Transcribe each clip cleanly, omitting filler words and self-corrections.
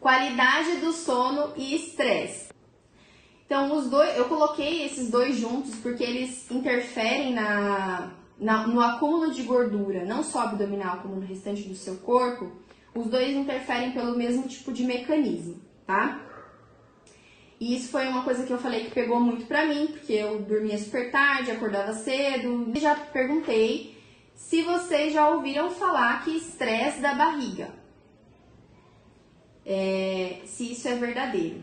qualidade do sono e estresse. Então, eu coloquei esses dois juntos porque eles interferem no acúmulo de gordura, não só abdominal como no restante do seu corpo. Os dois interferem pelo mesmo tipo de mecanismo, tá? E isso foi uma coisa que eu falei que pegou muito pra mim, porque eu dormia super tarde, acordava cedo. E já perguntei se vocês já ouviram falar que estresse da barriga. Se isso é verdadeiro.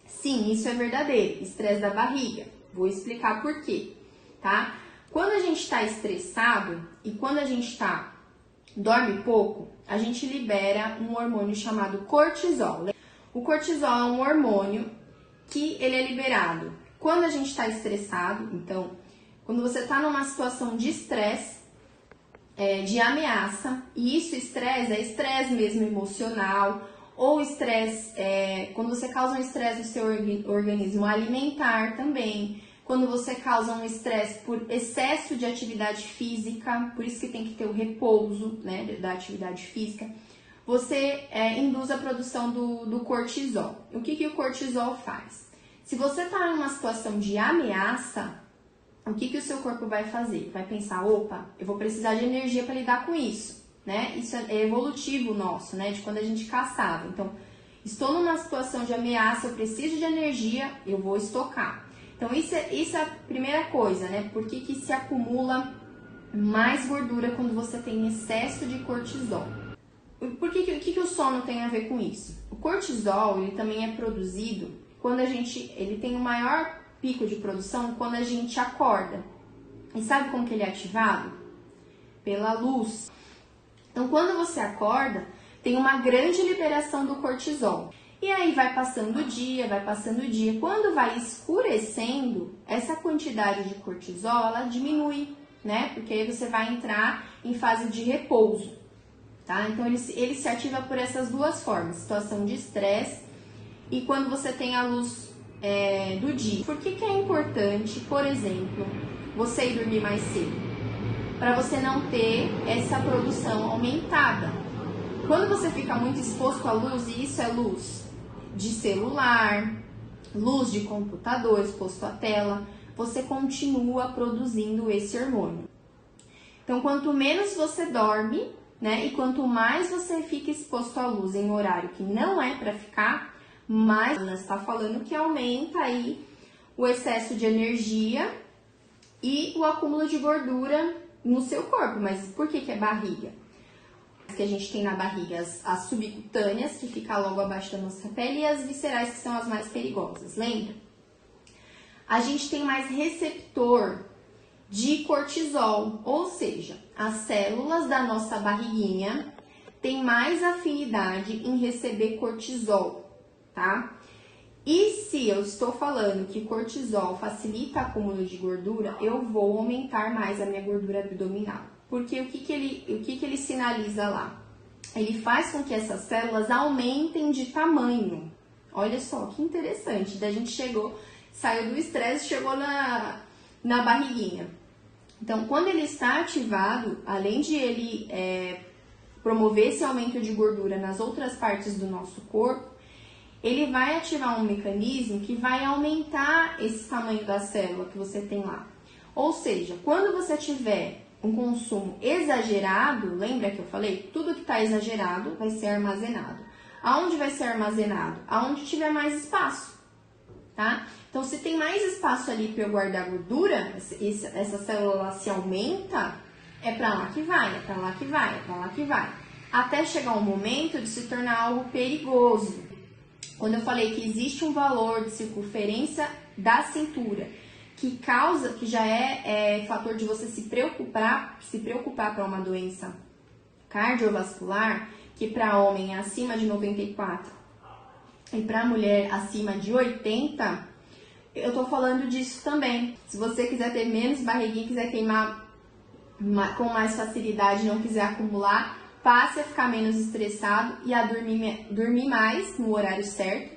Sim, isso é verdadeiro, estresse da barriga. Vou explicar por quê, tá? Quando a gente está estressado e quando a gente dorme pouco, a gente libera um hormônio chamado cortisol. O cortisol é um hormônio que ele é liberado quando a gente está estressado. Então, quando você está numa situação de estresse, de ameaça, e isso estresse é estresse mesmo emocional, ou estresse, quando você causa um estresse no seu organismo alimentar também, quando você causa um estresse por excesso de atividade física, por isso que tem que ter o repouso, né, da atividade física, você induz a produção do cortisol. O que o cortisol faz? Se você está em uma situação de ameaça, o que o seu corpo vai fazer? Vai pensar, opa, eu vou precisar de energia para lidar com isso. Né? Isso é evolutivo nosso, né? De quando a gente caçava. Então, estou numa situação de ameaça, eu preciso de energia, eu vou estocar. Então, isso é a primeira coisa, né? Por que se acumula mais gordura quando você tem excesso de cortisol? O que o sono tem a ver com isso? O cortisol, ele também é produzido quando ele tem o maior pico de produção quando a gente acorda. E sabe como que ele é ativado? Pela luz. Então, quando você acorda, tem uma grande liberação do cortisol. E aí vai passando o dia, vai passando o dia. Quando vai escurecendo, essa quantidade de cortisol, ela diminui, né? Porque aí você vai entrar em fase de repouso, tá? Então, ele se ativa por essas duas formas, situação de estresse e quando você tem a luz do dia. Por que é importante, por exemplo, você ir dormir mais cedo? Para você não ter essa produção aumentada. Quando você fica muito exposto à luz, e isso é luz de celular, luz de computador, exposto à tela, você continua produzindo esse hormônio. Então, quanto menos você dorme, né, e quanto mais você fica exposto à luz em horário que não é para ficar, mais você está falando que aumenta aí o excesso de energia e o acúmulo de gordura no seu corpo. Mas por que é barriga? Que a gente tem na barriga as subcutâneas, que fica logo abaixo da nossa pele, e as viscerais, que são as mais perigosas, lembra? A gente tem mais receptor de cortisol, ou seja, as células da nossa barriguinha têm mais afinidade em receber cortisol, tá? E se eu estou falando que cortisol facilita o acúmulo de gordura, eu vou aumentar mais a minha gordura abdominal. Porque o que ele sinaliza lá? Ele faz com que essas células aumentem de tamanho. Olha só, que interessante. Da gente saiu do estresse e chegou na barriguinha. Então, quando ele está ativado, além de ele promover esse aumento de gordura nas outras partes do nosso corpo, ele vai ativar um mecanismo que vai aumentar esse tamanho da célula que você tem lá. Ou seja, quando você tiver um consumo exagerado, lembra que eu falei? Tudo que está exagerado vai ser armazenado. Aonde vai ser armazenado? Aonde tiver mais espaço, tá? Então, se tem mais espaço ali para eu guardar gordura, essa célula se aumenta, é para lá que vai, é para lá que vai, é para lá que vai. Até chegar um momento de se tornar algo perigoso. Quando eu falei que existe um valor de circunferência da cintura que já é fator de você se preocupar para uma doença cardiovascular, que para homem é acima de 94 e para mulher acima de 80, eu tô falando disso também. Se você quiser ter menos barriguinha, quiser queimar com mais facilidade, não quiser acumular, passe a ficar menos estressado e a dormir mais no horário certo,